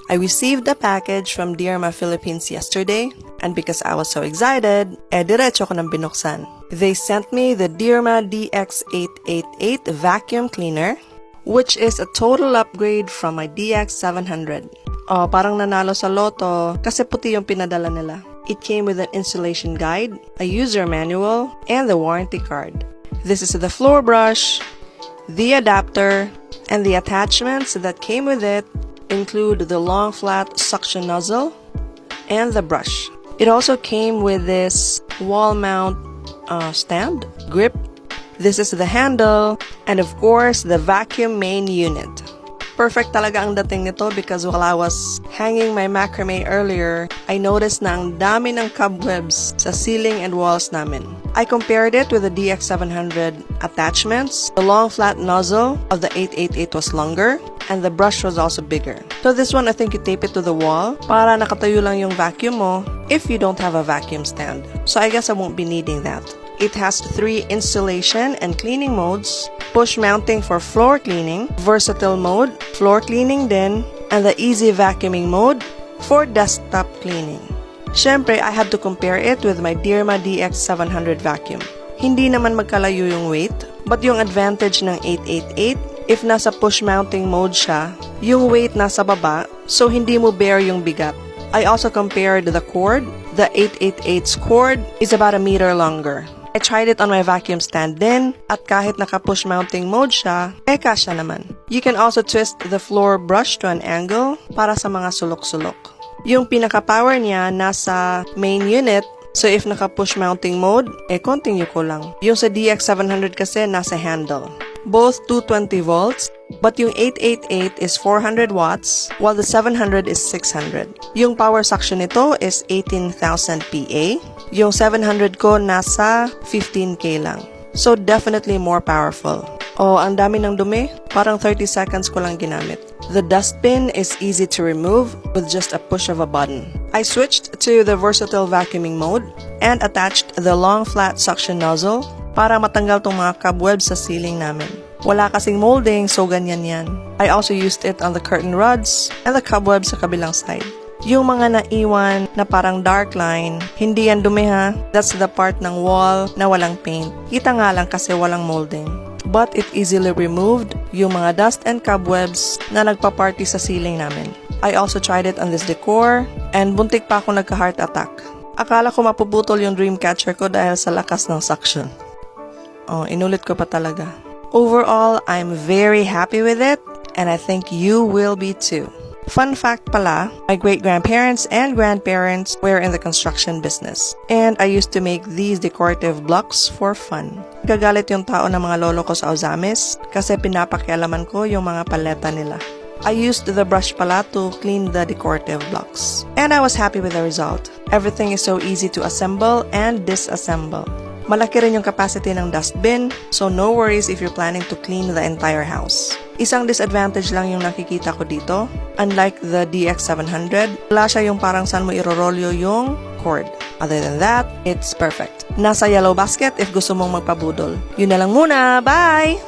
I received a package from Deerma Philippines yesterday, and because I was so excited, diretso ko nang binuksan. They sent me the Deerma DX888 vacuum cleaner, which is a total upgrade from my DX700. Oh, parang nanalo sa loto kasi puti yung pinadala nila. It came with an installation guide, a user manual, and the warranty card. This is the floor brush, the adapter, and the attachments that came with it include the long flat suction nozzle and the brush. It also came with this wall mount stand, grip. This is the handle, and of course, the vacuum main unit. Perfect talaga ang dating nito because while I was hanging my macrame earlier, I noticed na ang dami ng cobwebs sa ceiling and walls namin. I compared it with the DX700 attachments. The long flat nozzle of the 888 was longer, and the brush was also bigger. So this one, I think you tape it to the wall para nakatayo lang yung vacuum mo if you don't have a vacuum stand. So I guess I won't be needing that. It has 3 installation and cleaning modes, push mounting for floor cleaning, versatile mode, floor cleaning din, and the easy vacuuming mode for desktop cleaning. Syempre, I had to compare it with my Deerma DX700 vacuum. Hindi naman magkalayo yung weight, but yung advantage ng 888, if nasa push mounting mode siya, yung weight nasa baba, so hindi mo bear yung bigat. I also compared the cord. The 888's cord is about 1 meter longer. I tried it on my vacuum stand din, at kahit naka-push mounting mode siya, kasya naman. You can also twist the floor brush to an angle para sa mga sulok-sulok. Yung pinaka-power niya nasa main unit, so if naka-push mounting mode, konting yuko lang. Yung sa DX700 kasi nasa handle. Both 220 volts, but yung 888 is 400 watts, while the 700 is 600. Yung power suction nito is 18,000 PA. Yung 700 ko nasa 15K lang. So definitely more powerful. Oh, ang dami ng dumi. Parang 30 seconds ko lang ginamit. The dustbin is easy to remove with just a push of a button. I switched to the versatile vacuuming mode and attached the long flat suction nozzle para matanggal tong mga cobwebs sa ceiling namin. Wala kasing molding, so ganyan yan. I also used it on the curtain rods and the cobwebs sa kabilang side. Yung mga naiwan na parang dark line, hindi yan dumi ha. That's the part ng wall na walang paint. Kita nga lang kasi walang molding. But it easily removed yung mga dust and cobwebs na nagpa-party sa ceiling namin. I also tried it on this decor, and buntik pa ako nagka-heart attack. Akala ko mapuputol yung dream catcher ko dahil sa lakas ng suction. Oh, inulit ko pa talaga. Overall, I'm very happy with it, and I think you will be too. Fun fact pala, my great-grandparents and grandparents were in the construction business, and I used to make these decorative blocks for fun. Gagalit yung tao ng mga lolo ko sa Ozamis kasi pinapakialaman ko yung mga paleta nila. I used the brush pala to clean the decorative blocks, and I was happy with the result. Everything is so easy to assemble and disassemble. Malaki rin yung capacity ng dustbin, so no worries if you're planning to clean the entire house. Isang disadvantage lang yung nakikita ko dito. Unlike the DX700, wala siya yung parang saan mo irorolyo yung cord. Other than that, it's perfect. Nasa yellow basket if gusto mong magpabudol. Yun na lang muna. Bye!